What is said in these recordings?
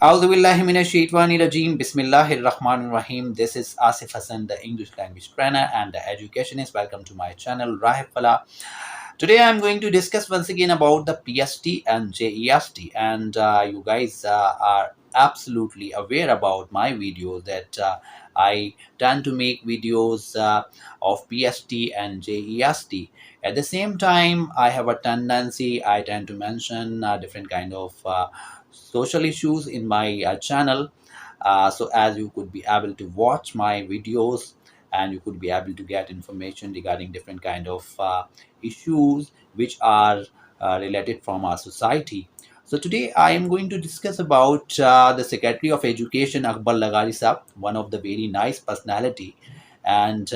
A'udhu billahi minash shaitani rajim. Bismillahir Rahmanir Rahim. This is Asif Hassan, the English language trainer and the educationist. Welcome to my channel, Rahib Fala. Today I'm going to discuss once again about the PST and JEST. And you guys are absolutely aware about my videos that I tend to make videos of PST and JEST. At the same time, I have a tendency, I tend to mention different kind of social issues in my channel, so as you could be able to watch my videos and you could be able to get information regarding different kind of issues which are related from our society. So today I am going to discuss about the Secretary of Education Akbar Lagari Sahab, one of the very nice personality, and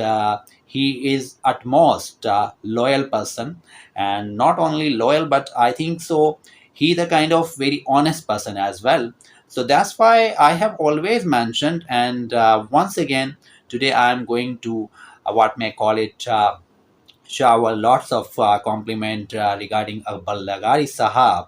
he is at most loyal person, and not only loyal but I think so he's a kind of very honest person as well. So that's why I have always mentioned, and once again today I am going to what may I call it shower lots of compliment regarding Akbar Lagari Sahab.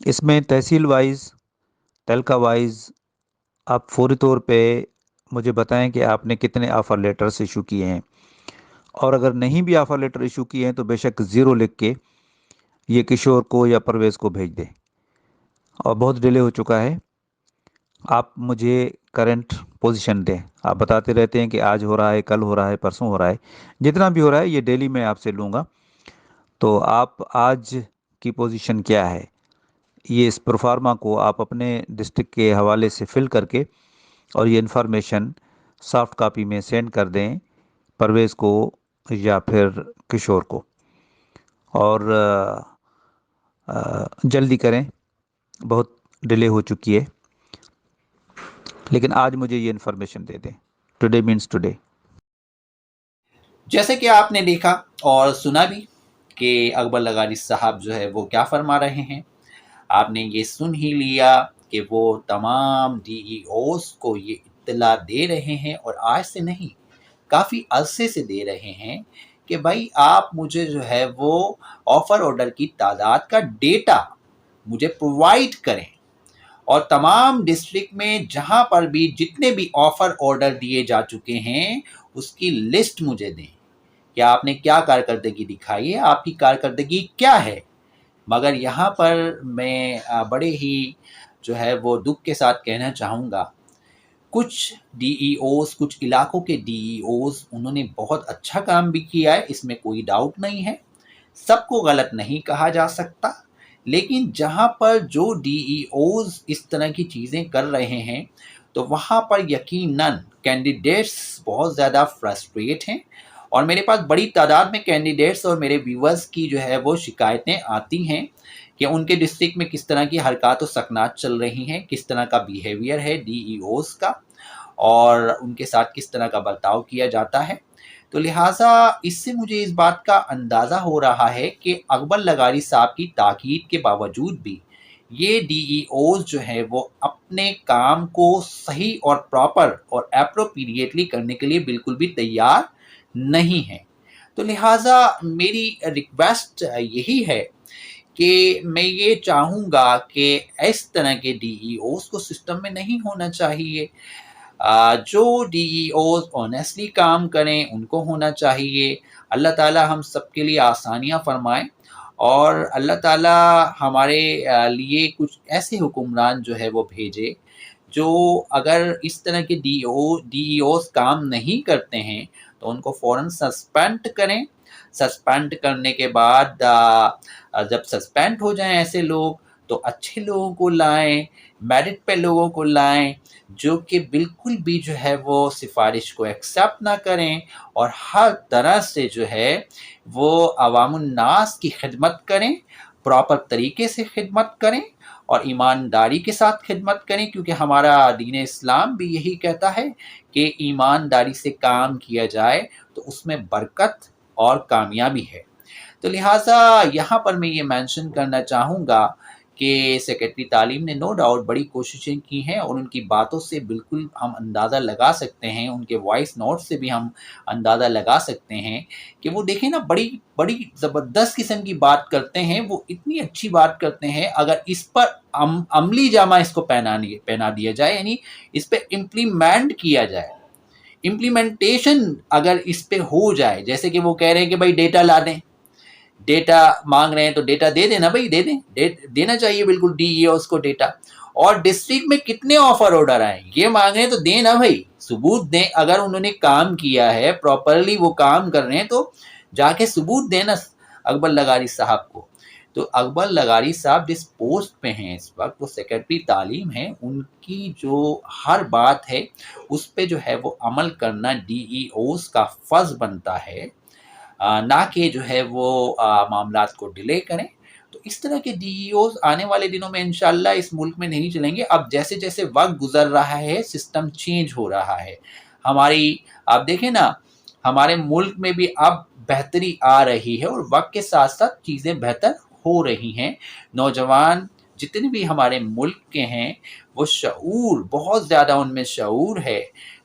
اس میں تحصیل wise, تلکہ wise آپ فوری طور پہ مجھے بتائیں کہ آپ نے کتنے آفر لیٹرز ایشو کیے ہیں، اور اگر نہیں بھی آفر لیٹر ایشو کیے ہیں تو بے شک 0 لکھ کے یہ کشور کو یا پرویز کو بھیج دیں۔ اور بہت ڈیلے ہو چکا ہے، آپ مجھے کرنٹ پوزیشن دیں۔ آپ بتاتے رہتے ہیں کہ آج ہو رہا ہے، کل ہو رہا ہے، پرسوں ہو رہا ہے، جتنا بھی ہو رہا ہے یہ ڈیلی میں آپ سے لوں گا۔ تو آپ آج کی پوزیشن کیا ہے، یہ اس پروفارما کو آپ اپنے ڈسٹرکٹ کے حوالے سے فل کر کے اور یہ انفارمیشن سافٹ کاپی میں سینڈ کر دیں پرویز کو یا پھر کشور کو، اور جلدی کریں، بہت ڈیلے ہو چکی ہے، لیکن آج مجھے یہ انفارمیشن دے دیں۔ Today means today. جیسے کہ آپ نے دیکھا اور سنا بھی کہ اکبر لغاری صاحب جو ہے وہ کیا فرما رہے ہیں، آپ نے یہ سن ہی لیا کہ وہ تمام ڈی ای اوز کو یہ اطلاع دے رہے ہیں، اور آج سے نہیں، کافی عرصے سے دے رہے ہیں کہ بھائی آپ مجھے جو ہے وہ آفر آرڈر کی تعداد کا ڈیٹا مجھے پرووائڈ کریں، اور تمام ڈسٹرکٹ میں جہاں پر بھی جتنے بھی آفر آرڈر دیے جا چکے ہیں اس کی لسٹ مجھے دیں کہ آپ نے کیا کارکردگی دکھائی ہے، آپ کی کارکردگی کیا ہے۔ مگر یہاں پر میں بڑے ہی جو ہے وہ دکھ کے ساتھ کہنا چاہوں گا، کچھ ڈی ای اوز، کچھ علاقوں کے ڈی ای اوز، انہوں نے بہت اچھا کام بھی کیا ہے، اس میں کوئی ڈاؤٹ نہیں ہے، سب کو غلط نہیں کہا جا سکتا، لیکن جہاں پر جو ڈی ای اوز اس طرح کی چیزیں کر رہے ہیں تو وہاں پر یقیناً کینڈیڈیٹس بہت زیادہ فرسٹریٹ ہیں، اور میرے پاس بڑی تعداد میں کینڈیڈیٹس اور میرے ویورز کی جو ہے وہ شکایتیں آتی ہیں کہ ان کے ڈسٹرکٹ میں کس طرح کی حرکات و سکنات چل رہی ہیں، کس طرح کا بیہیویئر ہے ڈی ای اوز کا، اور ان کے ساتھ کس طرح کا برتاؤ کیا جاتا ہے۔ تو لہٰذا اس سے مجھے اس بات کا اندازہ ہو رہا ہے کہ اکبر لغاری صاحب کی تاکید کے باوجود بھی یہ ڈی ای اوز جو ہے وہ اپنے کام کو صحیح اور پراپر اور اپروپریٹلی کرنے کے لیے بالکل بھی تیار نہیں ہے۔ تو لہٰذا میری ریکویسٹ یہی ہے کہ میں یہ چاہوں گا کہ اس طرح کے ڈی ای اوز کو سسٹم میں نہیں ہونا چاہیے۔ جو ڈی ای اوز آنیسٹلی کام کریں ان کو ہونا چاہیے۔ اللہ تعالی ہم سب کے لیے آسانیاں فرمائیں، اور اللہ تعالی ہمارے لیے کچھ ایسے حکمران جو ہے وہ بھیجے جو اگر اس طرح کے ڈی ای اوز کام نہیں کرتے ہیں تو ان کو فوراً سسپینڈ کریں۔ سسپینڈ کرنے کے بعد جب سسپینڈ ہو جائیں ایسے لوگ تو اچھے لوگوں کو لائیں، میرٹ پہ لوگوں کو لائیں جو کہ بالکل بھی جو ہے وہ سفارش کو ایکسیپٹ نہ کریں، اور ہر طرح سے جو ہے وہ عوام الناس کی خدمت کریں، پراپر طریقے سے خدمت کریں اور ایمانداری کے ساتھ خدمت کریں، کیونکہ ہمارا دین اسلام بھی یہی کہتا ہے کہ ایمانداری سے کام کیا جائے تو اس میں برکت اور کامیابی ہے۔ تو لہٰذا یہاں پر میں یہ مینشن کرنا چاہوں گا کہ سیکرٹری تعلیم نے نو ڈاؤٹ بڑی کوششیں کی ہیں، اور ان کی باتوں سے بالکل ہم اندازہ لگا سکتے ہیں، ان کے وائس نوٹ سے بھی ہم اندازہ لگا سکتے ہیں کہ وہ دیکھیں نا بڑی بڑی زبردست قسم کی بات کرتے ہیں، وہ اتنی اچھی بات کرتے ہیں، اگر اس پر عملی جامہ اس کو پہنا دیا جائے، یعنی اس پہ امپلیمنٹ کیا جائے، امپلیمنٹیشن اگر اس پہ ہو جائے، جیسے کہ وہ کہہ رہے ہیں کہ بھائی ڈیٹا لا دیں، ڈیٹا مانگ رہے ہیں تو ڈیٹا دے دینا بھائی، دے دیں، دینا چاہیے بالکل ڈی ای اوز کو ڈیٹا، اور ڈسٹرکٹ میں کتنے آفر آرڈر آئے یہ مانگ رہے ہیں تو دیں نا بھائی، ثبوت دیں، اگر انہوں نے کام کیا ہے پراپرلی، وہ کام کر رہے ہیں تو جا کے ثبوت دینا اکبر لغاری صاحب کو۔ تو اکبر لغاری صاحب جس پوسٹ پہ ہیں اس وقت، وہ سیکرٹری تعلیم ہیں، ان کی جو ہر بات ہے اس پہ جو ہے وہ عمل کرنا ڈی ای اوز کا فرض بنتا ہے، نہ کہ جو ہے وہ معاملات کو ڈیلے کریں۔ تو اس طرح کے ڈی ای اوز آنے والے دنوں میں انشاءاللہ اس ملک میں نہیں چلیں گے۔ اب جیسے جیسے وقت گزر رہا ہے سسٹم چینج ہو رہا ہے، ہماری آپ دیکھیں نا ہمارے ملک میں بھی اب بہتری آ رہی ہے، اور وقت کے ساتھ ساتھ چیزیں بہتر ہو رہی ہیں۔ نوجوان جتنے بھی ہمارے ملک کے ہیں وہ شعور، بہت زیادہ ان میں شعور ہے،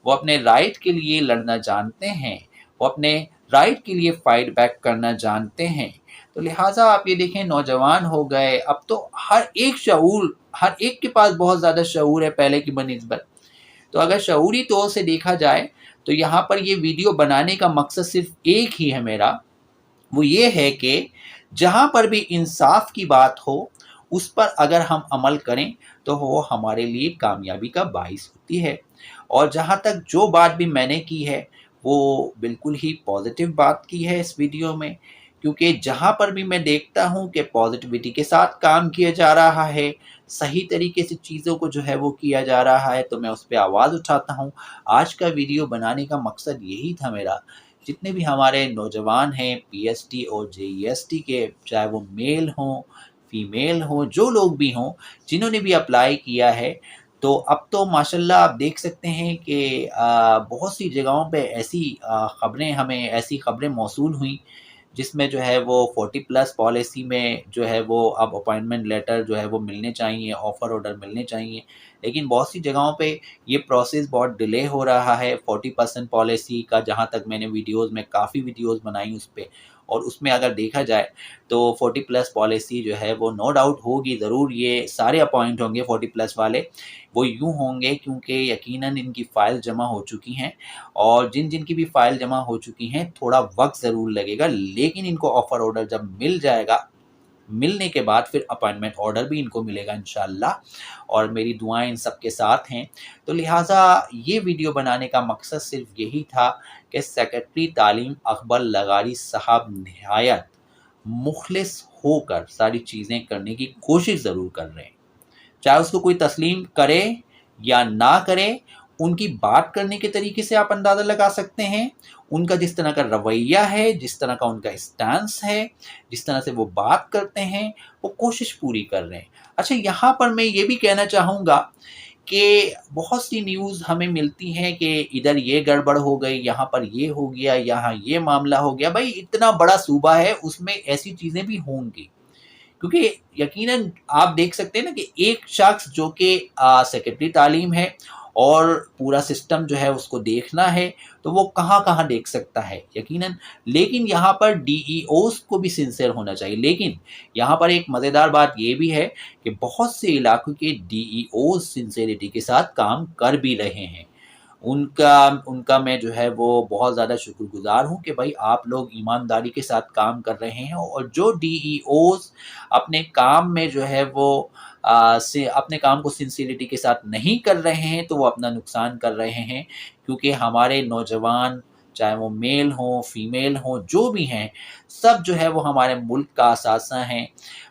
وہ اپنے رائٹ کے لیے لڑنا جانتے ہیں، وہ اپنے رائٹ کے لیے فائٹ بیک کرنا جانتے ہیں۔ تو لہٰذا آپ یہ دیکھیں نوجوان ہو گئے، اب تو ہر ایک شعور، ہر ایک کے پاس بہت زیادہ شعور ہے پہلے کی بنسبت. تو اگر شعوری طور سے دیکھا جائے تو یہاں پر یہ ویڈیو بنانے کا مقصد صرف ایک ہی ہے میرا، وہ یہ ہے کہ جہاں پر بھی انصاف کی بات ہو اس پر اگر ہم عمل کریں تو وہ ہمارے لیے کامیابی کا باعث ہوتی ہے. اور جہاں تک جو بات بھی میں نے کی ہے وہ بالکل ہی پازیٹیو بات کی ہے اس ویڈیو میں، کیونکہ جہاں پر بھی میں دیکھتا ہوں کہ پازیٹیوٹی کے ساتھ کام کیا جا رہا ہے، صحیح طریقے سے چیزوں کو جو ہے وہ کیا جا رہا ہے، تو میں اس پہ آواز اٹھاتا ہوں. آج کا ویڈیو بنانے کا مقصد یہی تھا میرا. جتنے بھی ہمارے نوجوان ہیں پی ایس ٹی اور جے ای ایس ٹی کے، چاہے وہ میل ہوں فیمیل ہوں، جو لوگ بھی ہوں جنہوں نے بھی اپلائی کیا ہے، تو اب تو ماشاءاللہ آپ دیکھ سکتے ہیں کہ بہت سی جگہوں پہ ایسی خبریں موصول ہوئیں جس میں جو ہے وہ 40+ پالیسی میں جو ہے وہ اب اپائنٹمنٹ لیٹر جو ہے وہ ملنے چاہیے، آفر آرڈر ملنے چاہیے. لیکن بہت سی جگہوں پہ یہ پروسیس بہت ڈیلے ہو رہا ہے. 40% پالیسی کا جہاں تک میں نے کافی ویڈیوز بنائی اس پہ، اور اس میں اگر دیکھا جائے تو 40+ پالیسی جو ہے وہ نو ڈاؤٹ ہوگی ضرور. یہ سارے اپوائنٹ ہوں گے 40+ والے، وہ یوں ہوں گے کیونکہ یقیناً ان کی فائل جمع ہو چکی ہیں، اور جن کی بھی فائل جمع ہو چکی ہیں تھوڑا وقت ضرور لگے گا، لیکن ان کو آفر آرڈر جب مل جائے گا، ملنے کے بعد پھر اپائنٹمنٹ آرڈر بھی ان کو ملے گا انشاءاللہ. اور میری دعائیں ان سب کے ساتھ ہیں. تو لہٰذا یہ ویڈیو بنانے کا مقصد صرف یہی تھا کہ سیکرٹری تعلیم اکبر لغاری صاحب نہایت مخلص ہو کر ساری چیزیں کرنے کی کوشش ضرور کر رہے ہیں. چاہے اس کو کوئی تسلیم کرے یا نہ کرے، ان کی بات کرنے کے طریقے سے آپ اندازہ لگا سکتے ہیں. ان کا جس طرح کا رویہ ہے، جس طرح کا ان کا اسٹانس ہے، جس طرح سے وہ بات کرتے ہیں، وہ کوشش پوری کر رہے ہیں. اچھا، یہاں پر میں یہ بھی کہنا چاہوں گا کہ بہت سی نیوز ہمیں ملتی ہیں کہ ادھر یہ گڑبڑ ہو گئی، یہاں پر یہ ہو گیا، یہاں یہ معاملہ ہو گیا. بھائی اتنا بڑا صوبہ ہے، اس میں ایسی چیزیں بھی ہوں گی، کیونکہ یقیناً آپ دیکھ سکتے ہیں نا کہ ایک شخص جو کہ سیکرٹری تعلیم ہے اور پورا سسٹم جو ہے اس کو دیکھنا ہے، تو وہ کہاں کہاں دیکھ سکتا ہے یقیناً. لیکن یہاں پر ڈی ای اوز کو بھی سنسیئر ہونا چاہیے. لیکن یہاں پر ایک مزیدار بات یہ بھی ہے کہ بہت سے علاقوں کے ڈی ای اوز سنسیئرٹی کے ساتھ کام کر بھی رہے ہیں. ان کا میں جو ہے وہ بہت زیادہ شکر گزار ہوں کہ بھائی آپ لوگ ایمانداری کے ساتھ کام کر رہے ہیں. اور جو ڈی ای اوز اپنے کام میں جو ہے وہ اپنے کام کو سنسیئرٹی کے ساتھ نہیں کر رہے ہیں، تو وہ اپنا نقصان کر رہے ہیں. کیونکہ ہمارے نوجوان، چاہے وہ میل ہوں فیمیل ہوں، جو بھی ہیں، سب جو ہے وہ ہمارے ملک کا اثاثہ ہیں.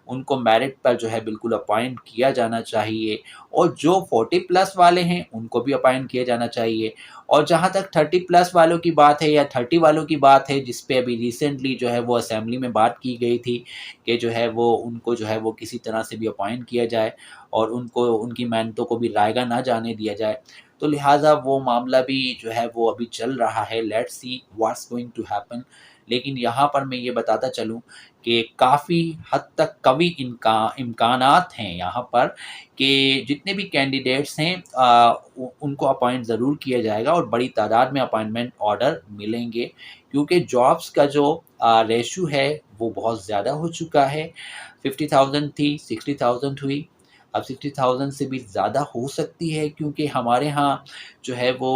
ان کو میرٹ پر جو ہے بالکل اپائنٹ کیا جانا چاہیے. اور جو 40+ والے ہیں ان کو بھی اپائنٹ کیا جانا چاہیے. اور جہاں تک 30+ والوں کی بات ہے یا 30 والوں کی بات ہے، جس پہ ابھی ریسنٹلی جو ہے وہ اسمبلی میں بات کی گئی تھی کہ جو ہے وہ ان کو جو ہے وہ کسی طرح سے بھی اپائنٹ کیا جائے اور ان کی محنتوں کو بھی رائگاں نہ جانے دیا جائے. تو لہٰذا وہ معاملہ بھی جو ہے وہ ابھی چل رہا ہے. Let's see what's going to happen. لیکن یہاں پر میں یہ بتاتا چلوں کہ کافی حد تک قوی امکانات ہیں یہاں پر کہ جتنے بھی کینڈیڈیٹس ہیں ان کو اپوائنٹ ضرور کیا جائے گا، اور بڑی تعداد میں اپائنٹمنٹ آرڈر ملیں گے. کیونکہ جابس کا جو ریشو ہے وہ بہت زیادہ ہو چکا ہے. 50,000 تھی، 60,000 ہوئی، اب 60,000 سے بھی زیادہ ہو سکتی ہے. کیونکہ ہمارے ہاں جو ہے وہ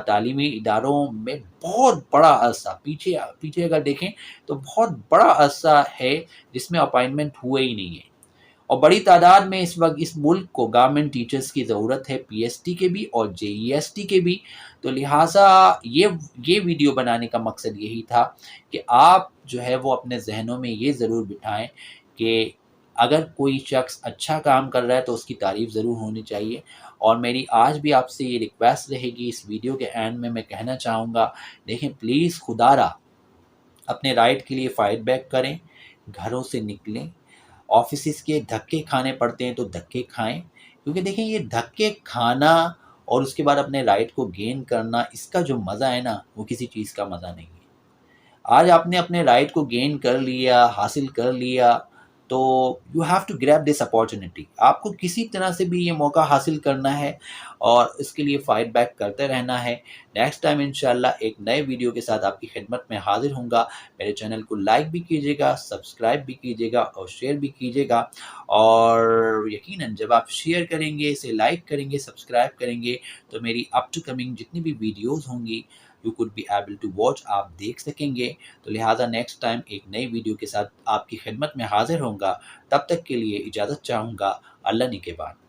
تعلیمی اداروں میں بہت بڑا عرصہ پیچھے اگر دیکھیں تو بہت بڑا عرصہ ہے جس میں اپائنٹمنٹ ہوئے ہی نہیں ہے. اور بڑی تعداد میں اس وقت اس ملک کو گورنمنٹ ٹیچرز کی ضرورت ہے، پی ایس ٹی کے بھی اور جے ای ایس ٹی کے بھی. تو لہٰذا یہ ویڈیو بنانے کا مقصد یہی تھا کہ آپ جو ہے وہ اپنے ذہنوں میں یہ ضرور بٹھائیں کہ اگر کوئی شخص اچھا کام کر رہا ہے تو اس کی تعریف ضرور ہونی چاہیے. اور میری آج بھی آپ سے یہ ریکویسٹ رہے گی، اس ویڈیو کے اینڈ میں کہنا چاہوں گا، دیکھیں پلیز خدا را اپنے رائٹ کے لیے فائٹ بیک کریں، گھروں سے نکلیں. آفیسز کے دھکے کھانے پڑتے ہیں تو دھکے کھائیں، کیونکہ دیکھیں یہ دھکے کھانا اور اس کے بعد اپنے رائٹ کو گین کرنا، اس کا جو مزہ ہے نا وہ کسی چیز کا مزہ نہیں ہے. آج آپ نے اپنے رائٹ کو گین کر لیا، حاصل کر لیا، تو you have to grab this opportunity. آپ کو کسی طرح سے بھی یہ موقع حاصل کرنا ہے اور اس کے لیے فائٹ بیک کرتے رہنا ہے. نیکسٹ ٹائم انشاءاللہ ایک نئے ویڈیو کے ساتھ آپ کی خدمت میں حاضر ہوں گا. میرے چینل کو لائک بھی کیجیے گا، سبسکرائب بھی کیجیے گا اور شیئر بھی کیجیے گا. اور یقیناً جب آپ شیئر کریں گے، اسے لائک کریں گے، سبسکرائب کریں گے تو میری اپ ٹو کمنگ جتنی بھی ویڈیوز ہوں گی you could be able to watch, آپ دیکھ سکیں گے. تو لہٰذا نیکسٹ ٹائم ایک نئی ویڈیو کے ساتھ آپ کی خدمت میں حاضر ہوں گا. تب تک کے لیے اجازت چاہوں گا. اللہ نے کے بعد.